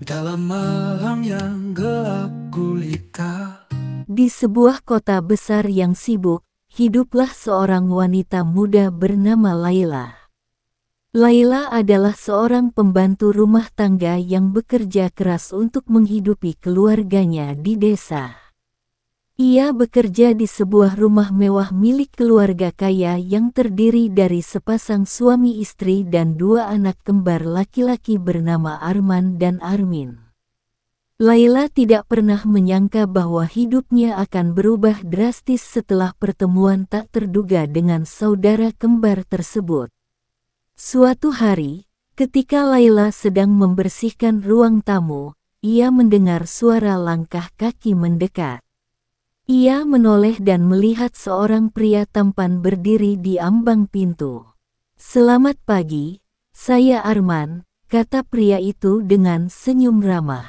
Dalam malam yang gelap gulita. Di sebuah kota besar yang sibuk, hiduplah seorang wanita muda bernama Laila. Laila adalah seorang pembantu rumah tangga yang bekerja keras untuk menghidupi keluarganya di desa. Ia bekerja di sebuah rumah mewah milik keluarga kaya yang terdiri dari sepasang suami istri dan dua anak kembar laki-laki bernama Arman dan Armin. Laila tidak pernah menyangka bahwa hidupnya akan berubah drastis setelah pertemuan tak terduga dengan saudara kembar tersebut. Suatu hari, ketika Laila sedang membersihkan ruang tamu, ia mendengar suara langkah kaki mendekat. Ia menoleh dan melihat seorang pria tampan berdiri di ambang pintu. "Selamat pagi, saya Arman," kata pria itu dengan senyum ramah.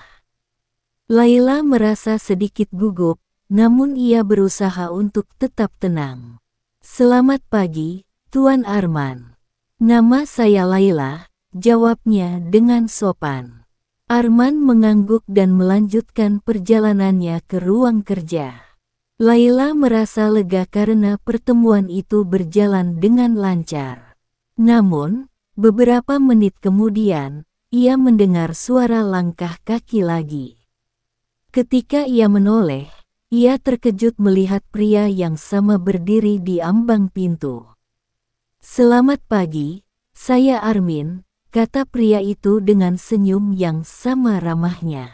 Laila merasa sedikit gugup, namun ia berusaha untuk tetap tenang. "Selamat pagi, Tuan Arman. Nama saya Laila," jawabnya dengan sopan. Arman mengangguk dan melanjutkan perjalanannya ke ruang kerja. Laila merasa lega karena pertemuan itu berjalan dengan lancar. Namun, beberapa menit kemudian, ia mendengar suara langkah kaki lagi. Ketika ia menoleh, ia terkejut melihat pria yang sama berdiri di ambang pintu. "Selamat pagi, saya Armin," kata pria itu dengan senyum yang sama ramahnya.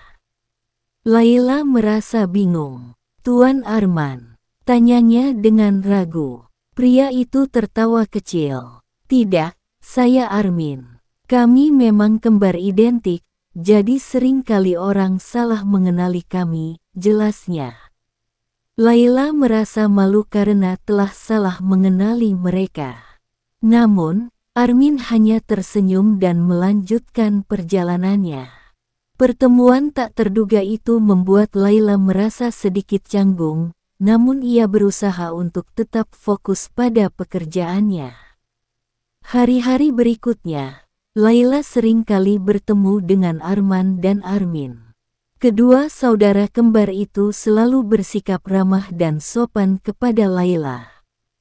Laila merasa bingung. "Tuan Arman?" tanyanya dengan ragu. Pria itu tertawa kecil. "Tidak, saya Armin. Kami memang kembar identik, jadi sering kali orang salah mengenali kami," jelasnya. Laila merasa malu karena telah salah mengenali mereka. Namun, Armin hanya tersenyum dan melanjutkan perjalanannya. Pertemuan tak terduga itu membuat Laila merasa sedikit canggung, namun ia berusaha untuk tetap fokus pada pekerjaannya. Hari-hari berikutnya, Laila sering kali bertemu dengan Arman dan Armin. Kedua saudara kembar itu selalu bersikap ramah dan sopan kepada Laila.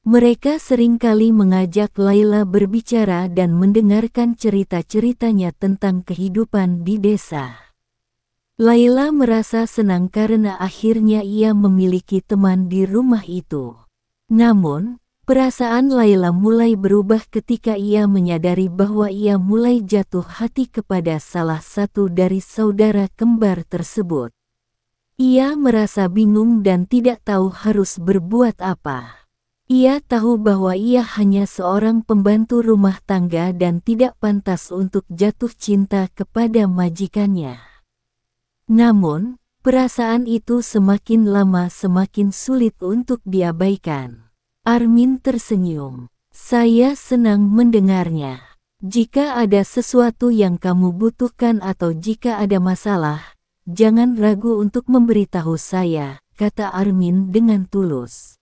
Mereka seringkali mengajak Laila berbicara dan mendengarkan cerita-ceritanya tentang kehidupan di desa. Laila merasa senang karena akhirnya ia memiliki teman di rumah itu. Namun, perasaan Laila mulai berubah ketika ia menyadari bahwa ia mulai jatuh hati kepada salah satu dari saudara kembar tersebut. Ia merasa bingung dan tidak tahu harus berbuat apa. Ia tahu bahwa ia hanya seorang pembantu rumah tangga dan tidak pantas untuk jatuh cinta kepada majikannya. Namun, perasaan itu semakin lama semakin sulit untuk diabaikan. Armin tersenyum. "Saya senang mendengarnya. Jika ada sesuatu yang kamu butuhkan atau jika ada masalah, jangan ragu untuk memberitahu saya," kata Armin dengan tulus.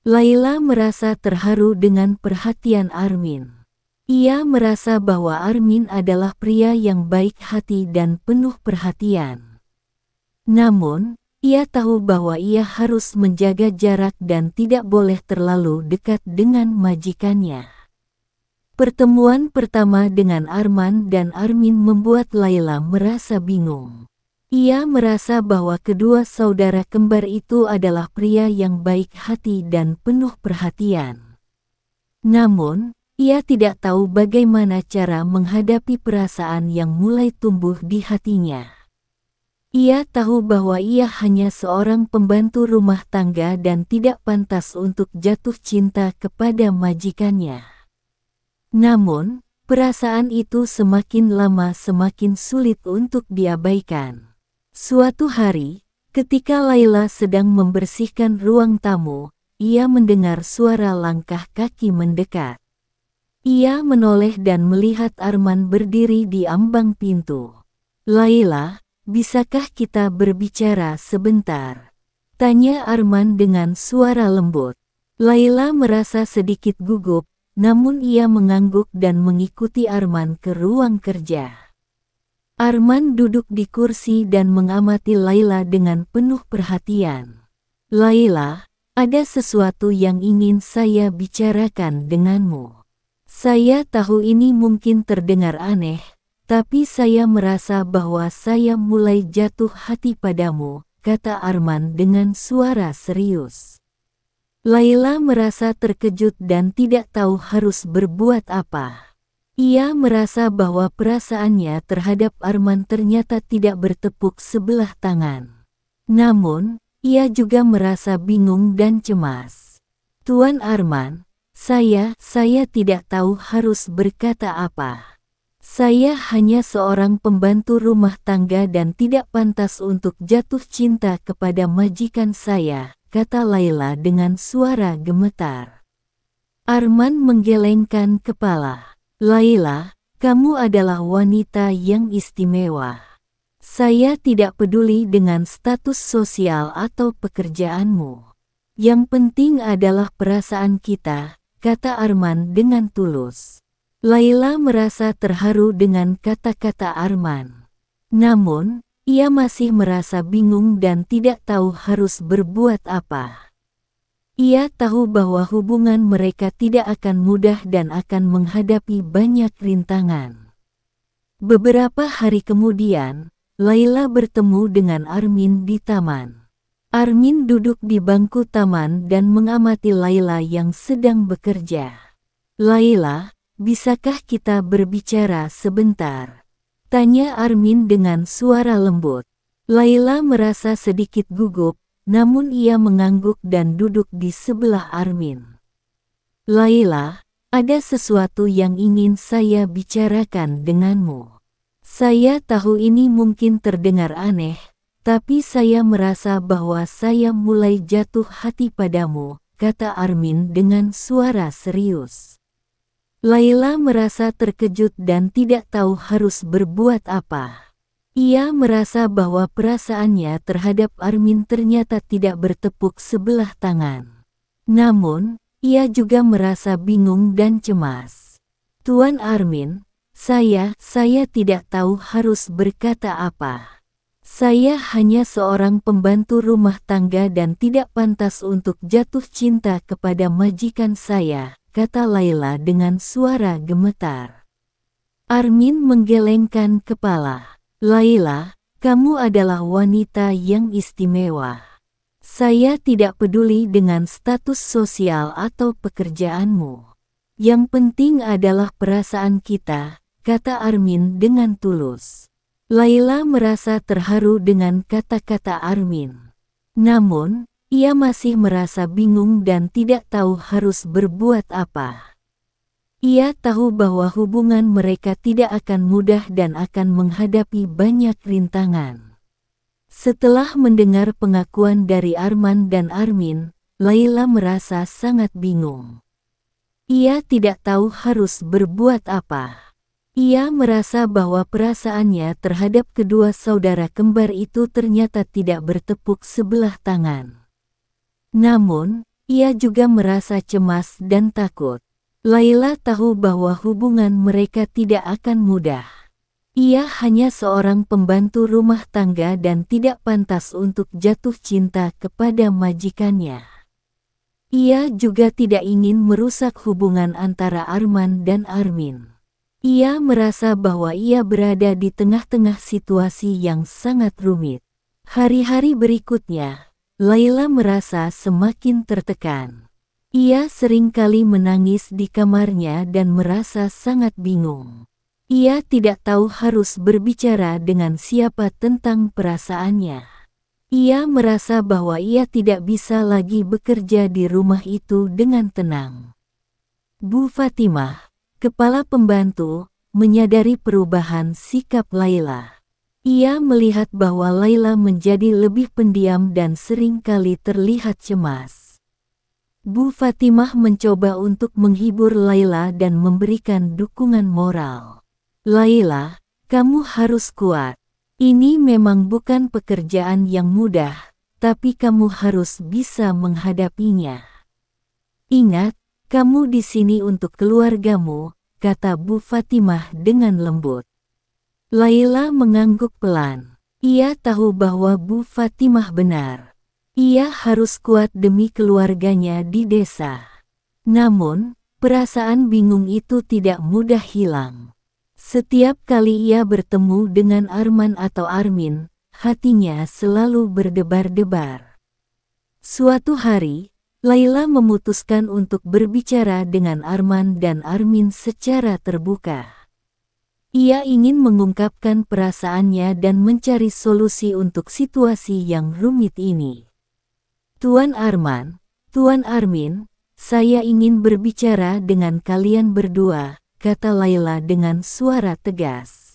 Laila merasa terharu dengan perhatian Armin. Ia merasa bahwa Armin adalah pria yang baik hati dan penuh perhatian. Namun, ia tahu bahwa ia harus menjaga jarak dan tidak boleh terlalu dekat dengan majikannya. Pertemuan pertama dengan Arman dan Armin membuat Laila merasa bingung. Ia merasa bahwa kedua saudara kembar itu adalah pria yang baik hati dan penuh perhatian. Namun, ia tidak tahu bagaimana cara menghadapi perasaan yang mulai tumbuh di hatinya. Ia tahu bahwa ia hanya seorang pembantu rumah tangga dan tidak pantas untuk jatuh cinta kepada majikannya. Namun, perasaan itu semakin lama semakin sulit untuk diabaikan. Suatu hari, ketika Laila sedang membersihkan ruang tamu, ia mendengar suara langkah kaki mendekat. Ia menoleh dan melihat Arman berdiri di ambang pintu. "Laila," bisakah kita berbicara sebentar? Tanya Arman dengan suara lembut. Laila merasa sedikit gugup, namun ia mengangguk dan mengikuti Arman ke ruang kerja. Arman duduk di kursi dan mengamati Laila dengan penuh perhatian. Laila, ada sesuatu yang ingin saya bicarakan denganmu. Saya tahu ini mungkin terdengar aneh, tapi saya merasa bahwa saya mulai jatuh hati padamu, kata Arman dengan suara serius. Laila merasa terkejut dan tidak tahu harus berbuat apa. Ia merasa bahwa perasaannya terhadap Arman ternyata tidak bertepuk sebelah tangan. Namun, ia juga merasa bingung dan cemas. Tuan Arman, saya tidak tahu harus berkata apa. Saya hanya seorang pembantu rumah tangga dan tidak pantas untuk jatuh cinta kepada majikan saya, kata Laila dengan suara gemetar. Arman menggelengkan kepala. Laila, kamu adalah wanita yang istimewa. Saya tidak peduli dengan status sosial atau pekerjaanmu. Yang penting adalah perasaan kita, kata Arman dengan tulus. Laila merasa terharu dengan kata-kata Arman. Namun, ia masih merasa bingung dan tidak tahu harus berbuat apa. Ia tahu bahwa hubungan mereka tidak akan mudah dan akan menghadapi banyak rintangan. Beberapa hari kemudian, Laila bertemu dengan Armin di taman. Armin duduk di bangku taman dan mengamati Laila yang sedang bekerja. Laila, bisakah kita berbicara sebentar? Tanya Armin dengan suara lembut. Laila merasa sedikit gugup, namun ia mengangguk dan duduk di sebelah Armin. Laila, ada sesuatu yang ingin saya bicarakan denganmu. Saya tahu ini mungkin terdengar aneh, tapi saya merasa bahwa saya mulai jatuh hati padamu, kata Armin dengan suara serius. Laila merasa terkejut dan tidak tahu harus berbuat apa. Ia merasa bahwa perasaannya terhadap Armin ternyata tidak bertepuk sebelah tangan. Namun, ia juga merasa bingung dan cemas. Tuan Armin, saya tidak tahu harus berkata apa. Saya hanya seorang pembantu rumah tangga dan tidak pantas untuk jatuh cinta kepada majikan saya, kata Laila dengan suara gemetar. Armin menggelengkan kepala. Laila, kamu adalah wanita yang istimewa. Saya tidak peduli dengan status sosial atau pekerjaanmu. Yang penting adalah perasaan kita, kata Armin dengan tulus. Laila merasa terharu dengan kata-kata Armin. Namun, ia masih merasa bingung dan tidak tahu harus berbuat apa. Ia tahu bahwa hubungan mereka tidak akan mudah dan akan menghadapi banyak rintangan. Setelah mendengar pengakuan dari Arman dan Armin, Laila merasa sangat bingung. Ia tidak tahu harus berbuat apa. Ia merasa bahwa perasaannya terhadap kedua saudara kembar itu ternyata tidak bertepuk sebelah tangan. Namun, ia juga merasa cemas dan takut. Laila tahu bahwa hubungan mereka tidak akan mudah. Ia hanya seorang pembantu rumah tangga dan tidak pantas untuk jatuh cinta kepada majikannya. Ia juga tidak ingin merusak hubungan antara Arman dan Armin. Ia merasa bahwa ia berada di tengah-tengah situasi yang sangat rumit. Hari-hari berikutnya, Laila merasa semakin tertekan. Ia seringkali menangis di kamarnya dan merasa sangat bingung. Ia tidak tahu harus berbicara dengan siapa tentang perasaannya. Ia merasa bahwa ia tidak bisa lagi bekerja di rumah itu dengan tenang. Bu Fatimah, kepala pembantu, menyadari perubahan sikap Laila. Ia melihat bahwa Laila menjadi lebih pendiam dan seringkali terlihat cemas. Bu Fatimah mencoba untuk menghibur Laila dan memberikan dukungan moral. Laila, kamu harus kuat. Ini memang bukan pekerjaan yang mudah, tapi kamu harus bisa menghadapinya. Ingat, kamu di sini untuk keluargamu, kata Bu Fatimah dengan lembut. Laila mengangguk pelan. Ia tahu bahwa Bu Fatimah benar. Ia harus kuat demi keluarganya di desa. Namun, perasaan bingung itu tidak mudah hilang. Setiap kali ia bertemu dengan Arman atau Armin, hatinya selalu berdebar-debar. Suatu hari, Laila memutuskan untuk berbicara dengan Arman dan Armin secara terbuka. Ia ingin mengungkapkan perasaannya dan mencari solusi untuk situasi yang rumit ini. Tuan Arman, Tuan Armin, saya ingin berbicara dengan kalian berdua, kata Laila dengan suara tegas.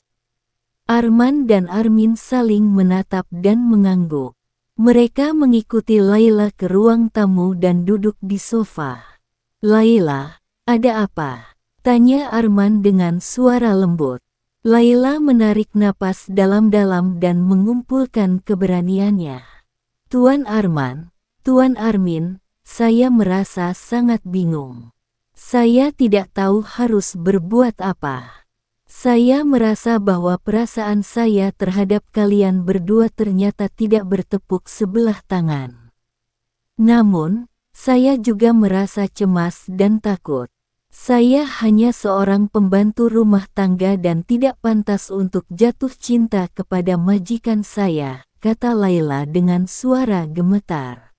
Arman dan Armin saling menatap dan mengangguk. Mereka mengikuti Laila ke ruang tamu dan duduk di sofa. Laila, ada apa? Tanya Arman dengan suara lembut. Laila menarik napas dalam-dalam dan mengumpulkan keberaniannya. Tuan Arman, Tuan Armin, saya merasa sangat bingung. Saya tidak tahu harus berbuat apa. Saya merasa bahwa perasaan saya terhadap kalian berdua ternyata tidak bertepuk sebelah tangan. Namun, saya juga merasa cemas dan takut. Saya hanya seorang pembantu rumah tangga dan tidak pantas untuk jatuh cinta kepada majikan saya, kata Laila dengan suara gemetar.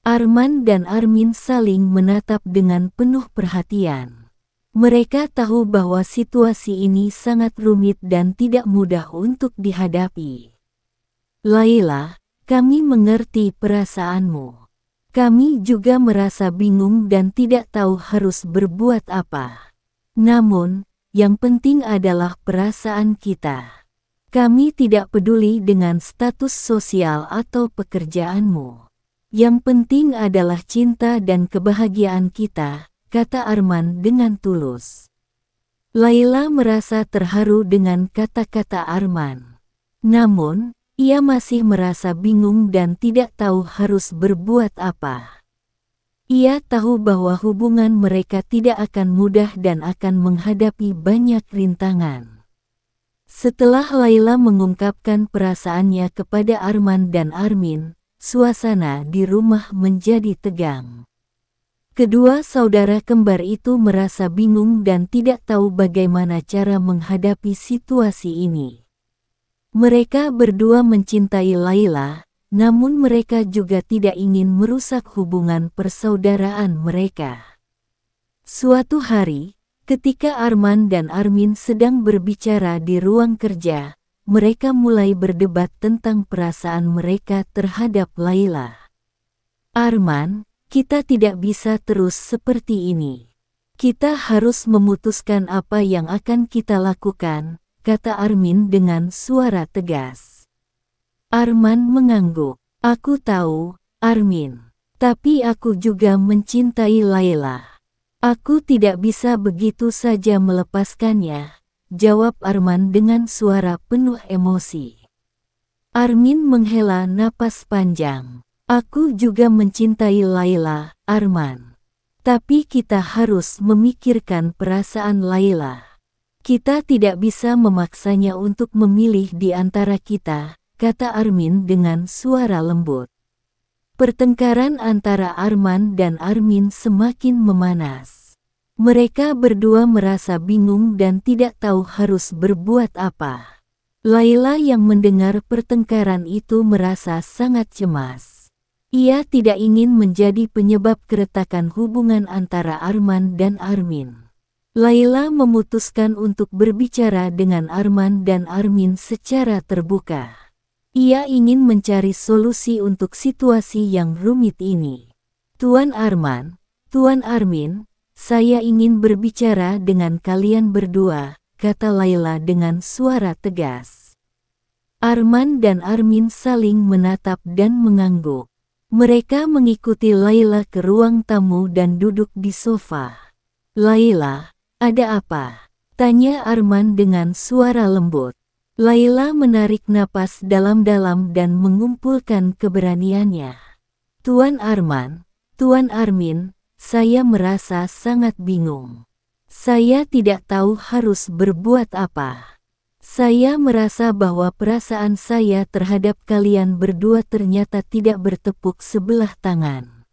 Arman dan Armin saling menatap dengan penuh perhatian. Mereka tahu bahwa situasi ini sangat rumit dan tidak mudah untuk dihadapi. Laila, kami mengerti perasaanmu. Kami juga merasa bingung dan tidak tahu harus berbuat apa. Namun, yang penting adalah perasaan kita. Kami tidak peduli dengan status sosial atau pekerjaanmu. Yang penting adalah cinta dan kebahagiaan kita, kata Arman dengan tulus. Laila merasa terharu dengan kata-kata Arman. Namun, ia masih merasa bingung dan tidak tahu harus berbuat apa. Ia tahu bahwa hubungan mereka tidak akan mudah dan akan menghadapi banyak rintangan. Setelah Laila mengungkapkan perasaannya kepada Arman dan Armin, suasana di rumah menjadi tegang. Kedua saudara kembar itu merasa bingung dan tidak tahu bagaimana cara menghadapi situasi ini. Mereka berdua mencintai Laila, namun mereka juga tidak ingin merusak hubungan persaudaraan mereka. Suatu hari, ketika Arman dan Armin sedang berbicara di ruang kerja, mereka mulai berdebat tentang perasaan mereka terhadap Laila. Arman, kita tidak bisa terus seperti ini. Kita harus memutuskan apa yang akan kita lakukan, kata Armin dengan suara tegas. Arman mengangguk. Aku tahu, Armin. Tapi aku juga mencintai Laila. Aku tidak bisa begitu saja melepaskannya, jawab Arman dengan suara penuh emosi. Armin menghela napas panjang. Aku juga mencintai Laila, Arman. Tapi kita harus memikirkan perasaan Laila. Kita tidak bisa memaksanya untuk memilih di antara kita, kata Armin dengan suara lembut. Pertengkaran antara Arman dan Armin semakin memanas. Mereka berdua merasa bingung dan tidak tahu harus berbuat apa. Laila yang mendengar pertengkaran itu merasa sangat cemas. Ia tidak ingin menjadi penyebab keretakan hubungan antara Arman dan Armin. Laila memutuskan untuk berbicara dengan Arman dan Armin secara terbuka. Ia ingin mencari solusi untuk situasi yang rumit ini. Tuan Arman, Tuan Armin, saya ingin berbicara dengan kalian berdua, kata Laila dengan suara tegas. Arman dan Armin saling menatap dan mengangguk. Mereka mengikuti Laila ke ruang tamu dan duduk di sofa. Laila, ada apa? Tanya Arman dengan suara lembut. Laila menarik napas dalam-dalam dan mengumpulkan keberaniannya. Tuan Arman, Tuan Armin, saya merasa sangat bingung. Saya tidak tahu harus berbuat apa. Saya merasa bahwa perasaan saya terhadap kalian berdua ternyata tidak bertepuk sebelah tangan.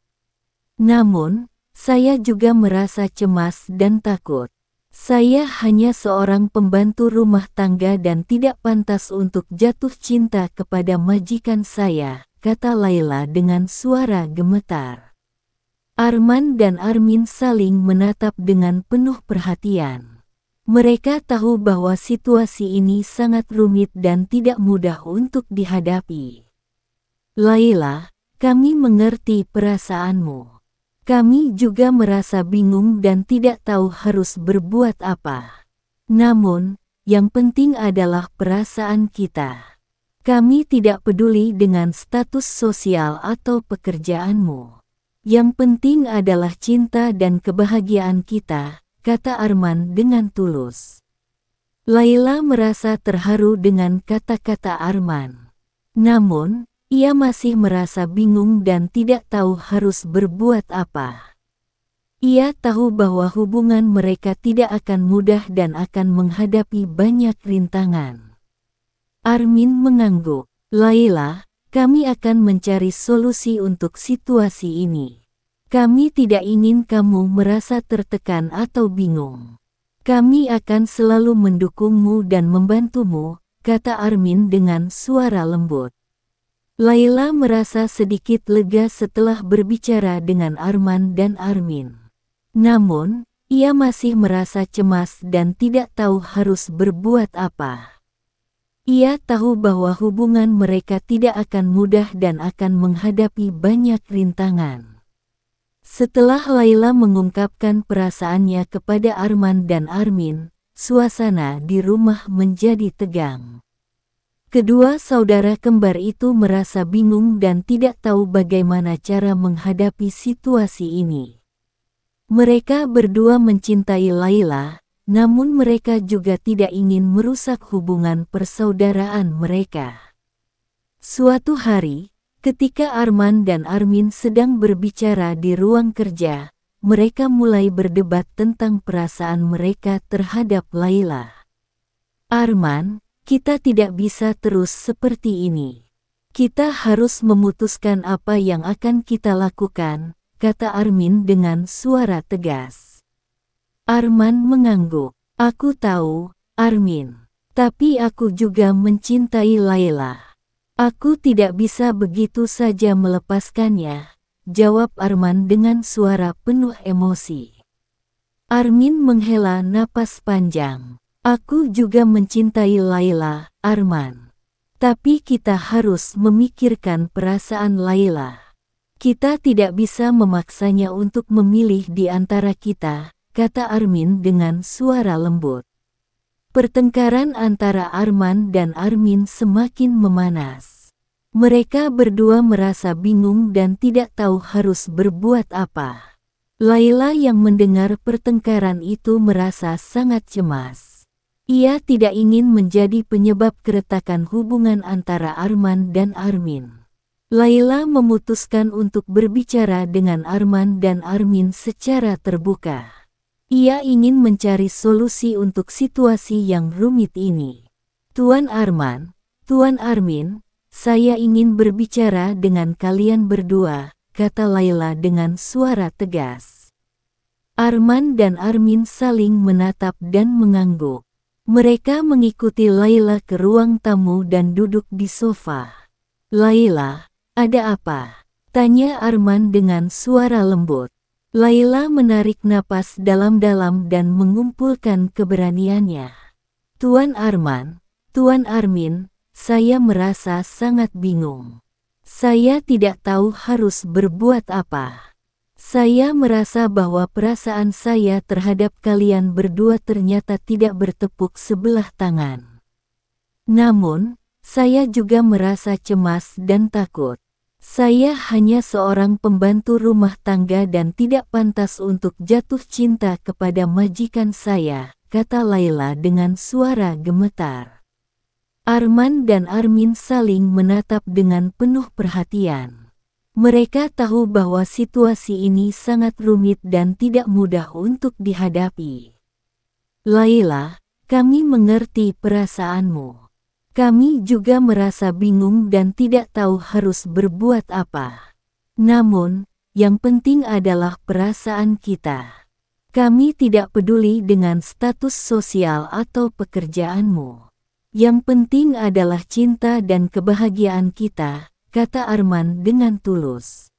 Namun, saya juga merasa cemas dan takut. Saya hanya seorang pembantu rumah tangga dan tidak pantas untuk jatuh cinta kepada majikan saya, kata Laila dengan suara gemetar. Arman dan Armin saling menatap dengan penuh perhatian. Mereka tahu bahwa situasi ini sangat rumit dan tidak mudah untuk dihadapi. Laila, kami mengerti perasaanmu. Kami juga merasa bingung dan tidak tahu harus berbuat apa. Namun, yang penting adalah perasaan kita. Kami tidak peduli dengan status sosial atau pekerjaanmu. Yang penting adalah cinta dan kebahagiaan kita, kata Arman dengan tulus. Laila merasa terharu dengan kata-kata Arman. Namun, ia masih merasa bingung dan tidak tahu harus berbuat apa. Ia tahu bahwa hubungan mereka tidak akan mudah dan akan menghadapi banyak rintangan. Armin mengangguk. Laila, kami akan mencari solusi untuk situasi ini. Kami tidak ingin kamu merasa tertekan atau bingung. Kami akan selalu mendukungmu dan membantumu, kata Armin dengan suara lembut. Laila merasa sedikit lega setelah berbicara dengan Arman dan Armin. Namun, ia masih merasa cemas dan tidak tahu harus berbuat apa. Ia tahu bahwa hubungan mereka tidak akan mudah dan akan menghadapi banyak rintangan. Setelah Laila mengungkapkan perasaannya kepada Arman dan Armin, suasana di rumah menjadi tegang. Kedua saudara kembar itu merasa bingung dan tidak tahu bagaimana cara menghadapi situasi ini. Mereka berdua mencintai Laila, namun mereka juga tidak ingin merusak hubungan persaudaraan mereka. Suatu hari, ketika Arman dan Armin sedang berbicara di ruang kerja, mereka mulai berdebat tentang perasaan mereka terhadap Laila. Arman, kita tidak bisa terus seperti ini. Kita harus memutuskan apa yang akan kita lakukan, kata Armin dengan suara tegas. Arman mengangguk. Aku tahu, Armin. Tapi aku juga mencintai Laila. Aku tidak bisa begitu saja melepaskannya, jawab Arman dengan suara penuh emosi. Armin menghela napas panjang. Aku juga mencintai Laila, Arman. Tapi kita harus memikirkan perasaan Laila. Kita tidak bisa memaksanya untuk memilih di antara kita, kata Armin dengan suara lembut. Pertengkaran antara Arman dan Armin semakin memanas. Mereka berdua merasa bingung dan tidak tahu harus berbuat apa. Laila yang mendengar pertengkaran itu merasa sangat cemas. Ia tidak ingin menjadi penyebab keretakan hubungan antara Arman dan Armin. Laila memutuskan untuk berbicara dengan Arman dan Armin secara terbuka. Ia ingin mencari solusi untuk situasi yang rumit ini. Tuan Arman, Tuan Armin, saya ingin berbicara dengan kalian berdua, kata Laila dengan suara tegas. Arman dan Armin saling menatap dan mengangguk. Mereka mengikuti Laila ke ruang tamu dan duduk di sofa. Laila, ada apa? Tanya Arman dengan suara lembut. Laila menarik napas dalam-dalam dan mengumpulkan keberaniannya. Tuan Arman, Tuan Armin, saya merasa sangat bingung. Saya tidak tahu harus berbuat apa. Saya merasa bahwa perasaan saya terhadap kalian berdua ternyata tidak bertepuk sebelah tangan. Namun, saya juga merasa cemas dan takut. Saya hanya seorang pembantu rumah tangga dan tidak pantas untuk jatuh cinta kepada majikan saya, kata Laila dengan suara gemetar. Arman dan Armin saling menatap dengan penuh perhatian. Mereka tahu bahwa situasi ini sangat rumit dan tidak mudah untuk dihadapi. Laila, kami mengerti perasaanmu. Kami juga merasa bingung dan tidak tahu harus berbuat apa. Namun, yang penting adalah perasaan kita. Kami tidak peduli dengan status sosial atau pekerjaanmu. Yang penting adalah cinta dan kebahagiaan kita, kata Arman dengan tulus.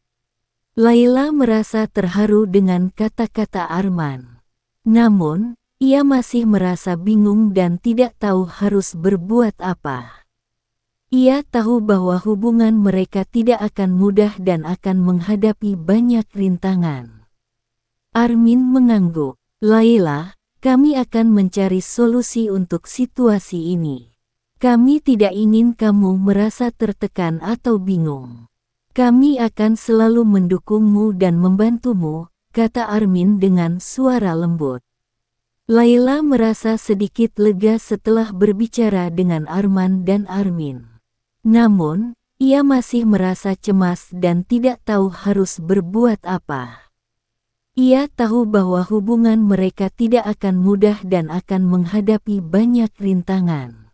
Laila merasa terharu dengan kata-kata Arman. Namun, ia masih merasa bingung dan tidak tahu harus berbuat apa. Ia tahu bahwa hubungan mereka tidak akan mudah dan akan menghadapi banyak rintangan. Armin mengangguk. Laila, kami akan mencari solusi untuk situasi ini. Kami tidak ingin kamu merasa tertekan atau bingung. Kami akan selalu mendukungmu dan membantumu, kata Armin dengan suara lembut. Laila merasa sedikit lega setelah berbicara dengan Arman dan Armin. Namun, ia masih merasa cemas dan tidak tahu harus berbuat apa. Ia tahu bahwa hubungan mereka tidak akan mudah dan akan menghadapi banyak rintangan.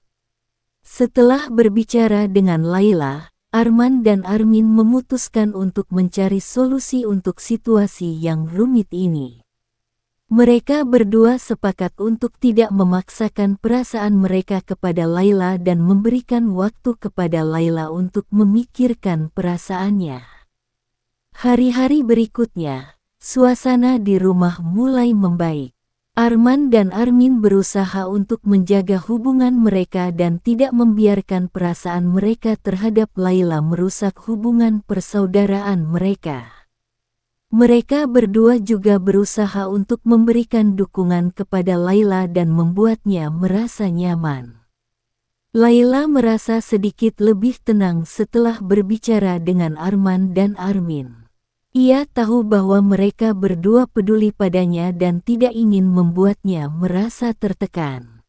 Setelah berbicara dengan Laila, Arman dan Armin memutuskan untuk mencari solusi untuk situasi yang rumit ini. Mereka berdua sepakat untuk tidak memaksakan perasaan mereka kepada Laila dan memberikan waktu kepada Laila untuk memikirkan perasaannya. Hari-hari berikutnya, suasana di rumah mulai membaik. Arman dan Armin berusaha untuk menjaga hubungan mereka dan tidak membiarkan perasaan mereka terhadap Laila merusak hubungan persaudaraan mereka. Mereka berdua juga berusaha untuk memberikan dukungan kepada Laila dan membuatnya merasa nyaman. Laila merasa sedikit lebih tenang setelah berbicara dengan Arman dan Armin. Ia tahu bahwa mereka berdua peduli padanya dan tidak ingin membuatnya merasa tertekan.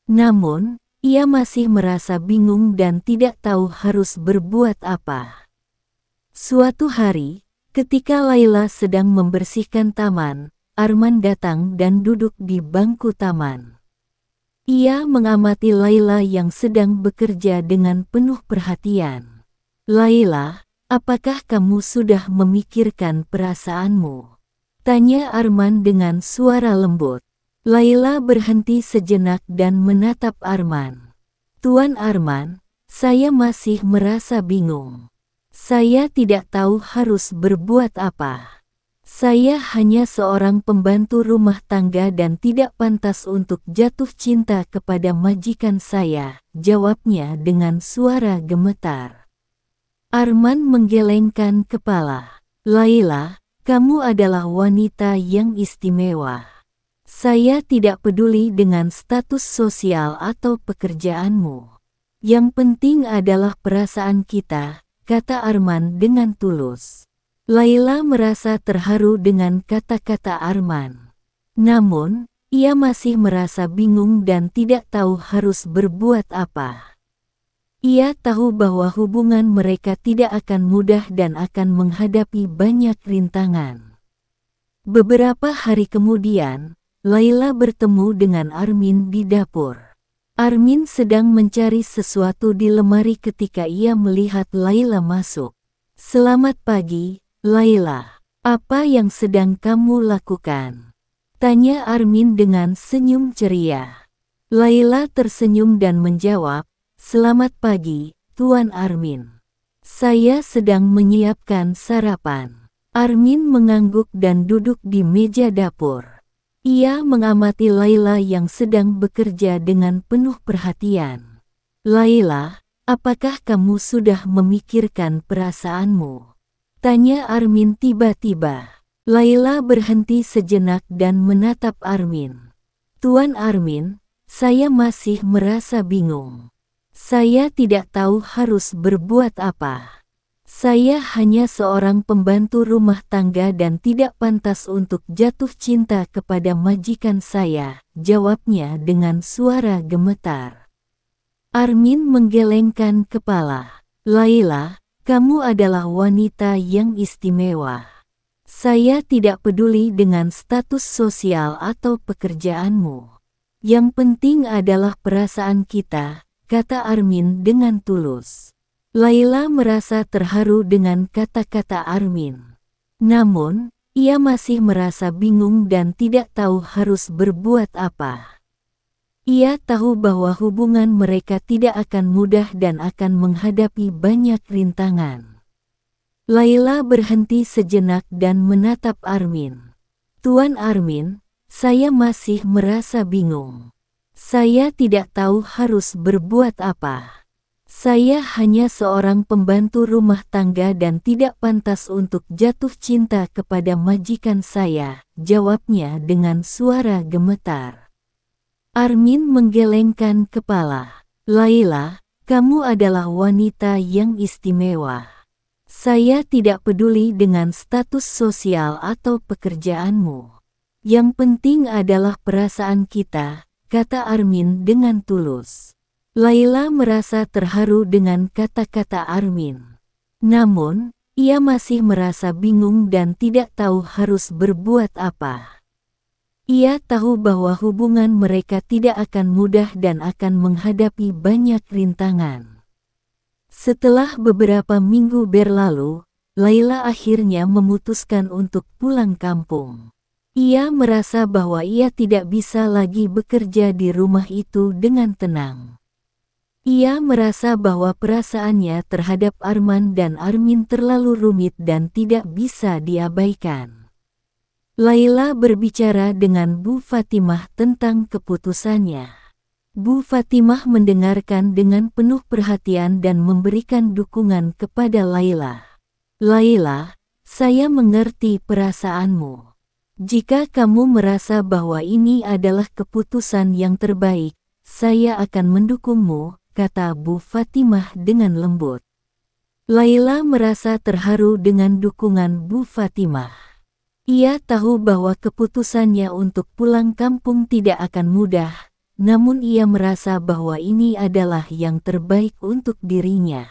Namun, ia masih merasa bingung dan tidak tahu harus berbuat apa. Suatu hari, ketika Laila sedang membersihkan taman, Arman datang dan duduk di bangku taman. Ia mengamati Laila yang sedang bekerja dengan penuh perhatian. Laila, apakah kamu sudah memikirkan perasaanmu? Tanya Arman dengan suara lembut. Laila berhenti sejenak dan menatap Arman. Tuan Arman, saya masih merasa bingung. Saya tidak tahu harus berbuat apa. Saya hanya seorang pembantu rumah tangga dan tidak pantas untuk jatuh cinta kepada majikan saya, jawabnya dengan suara gemetar. Arman menggelengkan kepala. Laila, kamu adalah wanita yang istimewa. Saya tidak peduli dengan status sosial atau pekerjaanmu. Yang penting adalah perasaan kita, kata Arman dengan tulus. Laila merasa terharu dengan kata-kata Arman. Namun, ia masih merasa bingung dan tidak tahu harus berbuat apa. Ia tahu bahwa hubungan mereka tidak akan mudah dan akan menghadapi banyak rintangan. Beberapa hari kemudian, Laila bertemu dengan Armin di dapur. Armin sedang mencari sesuatu di lemari ketika ia melihat Laila masuk. Selamat pagi, Laila. Apa yang sedang kamu lakukan? Tanya Armin dengan senyum ceria. Laila tersenyum dan menjawab, selamat pagi, Tuan Armin. Saya sedang menyiapkan sarapan. Armin mengangguk dan duduk di meja dapur. Ia mengamati Laila yang sedang bekerja dengan penuh perhatian. Laila, apakah kamu sudah memikirkan perasaanmu? Tanya Armin tiba-tiba. Laila berhenti sejenak dan menatap Armin. Tuan Armin, saya masih merasa bingung. Saya tidak tahu harus berbuat apa. Saya hanya seorang pembantu rumah tangga dan tidak pantas untuk jatuh cinta kepada majikan saya, jawabnya dengan suara gemetar. Armin menggelengkan kepala. Laila, kamu adalah wanita yang istimewa. Saya tidak peduli dengan status sosial atau pekerjaanmu. Yang penting adalah perasaan kita, kata Armin dengan tulus. Laila merasa terharu dengan kata-kata Armin. Namun, ia masih merasa bingung dan tidak tahu harus berbuat apa. Ia tahu bahwa hubungan mereka tidak akan mudah dan akan menghadapi banyak rintangan. Laila berhenti sejenak dan menatap Armin. Tuan Armin, saya masih merasa bingung. Saya tidak tahu harus berbuat apa. Saya hanya seorang pembantu rumah tangga dan tidak pantas untuk jatuh cinta kepada majikan saya, jawabnya dengan suara gemetar. Armin menggelengkan kepala. Laila, kamu adalah wanita yang istimewa. Saya tidak peduli dengan status sosial atau pekerjaanmu. Yang penting adalah perasaan kita, kata Armin dengan tulus. Laila merasa terharu dengan kata-kata Armin. Namun, ia masih merasa bingung dan tidak tahu harus berbuat apa. Ia tahu bahwa hubungan mereka tidak akan mudah dan akan menghadapi banyak rintangan. Setelah beberapa minggu berlalu, Laila akhirnya memutuskan untuk pulang kampung. Ia merasa bahwa ia tidak bisa lagi bekerja di rumah itu dengan tenang. Ia merasa bahwa perasaannya terhadap Arman dan Armin terlalu rumit dan tidak bisa diabaikan. Laila berbicara dengan Bu Fatimah tentang keputusannya. Bu Fatimah mendengarkan dengan penuh perhatian dan memberikan dukungan kepada Laila. Laila, saya mengerti perasaanmu. Jika kamu merasa bahwa ini adalah keputusan yang terbaik, saya akan mendukungmu, kata Bu Fatimah dengan lembut. Laila merasa terharu dengan dukungan Bu Fatimah. Ia tahu bahwa keputusannya untuk pulang kampung tidak akan mudah, namun ia merasa bahwa ini adalah yang terbaik untuk dirinya.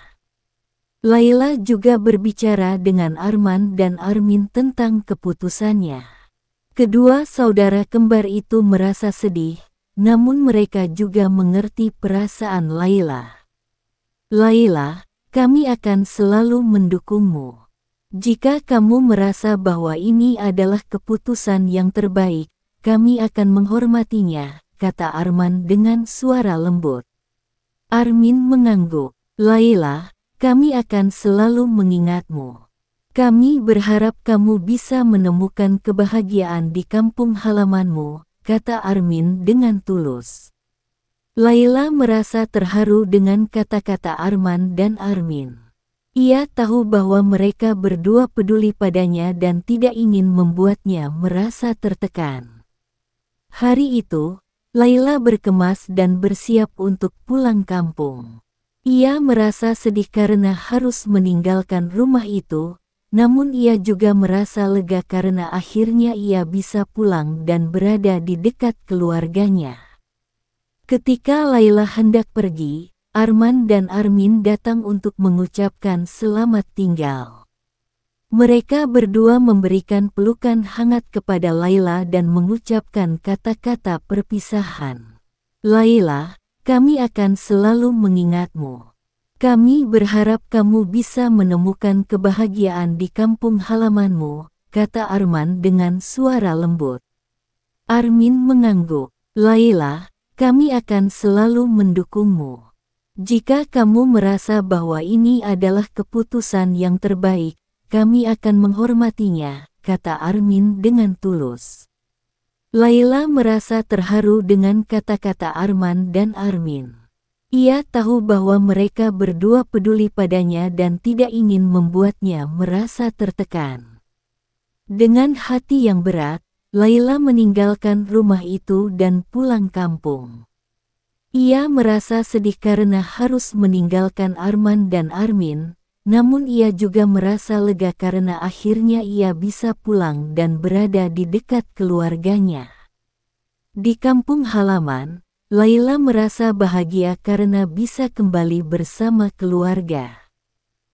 Laila juga berbicara dengan Arman dan Armin tentang keputusannya. Kedua saudara kembar itu merasa sedih, namun mereka juga mengerti perasaan Laila. Laila, kami akan selalu mendukungmu. Jika kamu merasa bahwa ini adalah keputusan yang terbaik, kami akan menghormatinya, kata Arman dengan suara lembut. Armin mengangguk. Laila, kami akan selalu mengingatmu. Kami berharap kamu bisa menemukan kebahagiaan di kampung halamanmu, kata Armin dengan tulus. Laila merasa terharu dengan kata-kata Arman dan Armin. Ia tahu bahwa mereka berdua peduli padanya dan tidak ingin membuatnya merasa tertekan. Hari itu, Laila berkemas dan bersiap untuk pulang kampung. Ia merasa sedih karena harus meninggalkan rumah itu, namun ia juga merasa lega karena akhirnya ia bisa pulang dan berada di dekat keluarganya. Ketika Laila hendak pergi, Arman dan Armin datang untuk mengucapkan selamat tinggal. Mereka berdua memberikan pelukan hangat kepada Laila dan mengucapkan kata-kata perpisahan. Laila, kami akan selalu mengingatmu. Kami berharap kamu bisa menemukan kebahagiaan di kampung halamanmu, kata Arman dengan suara lembut. Armin mengangguk. Laila, kami akan selalu mendukungmu. Jika kamu merasa bahwa ini adalah keputusan yang terbaik, kami akan menghormatinya, kata Armin dengan tulus. Laila merasa terharu dengan kata-kata Arman dan Armin. Ia tahu bahwa mereka berdua peduli padanya dan tidak ingin membuatnya merasa tertekan. Dengan hati yang berat, Laila meninggalkan rumah itu dan pulang kampung. Ia merasa sedih karena harus meninggalkan Arman dan Armin, namun ia juga merasa lega karena akhirnya ia bisa pulang dan berada di dekat keluarganya. Di kampung halaman, Laila merasa bahagia karena bisa kembali bersama keluarga.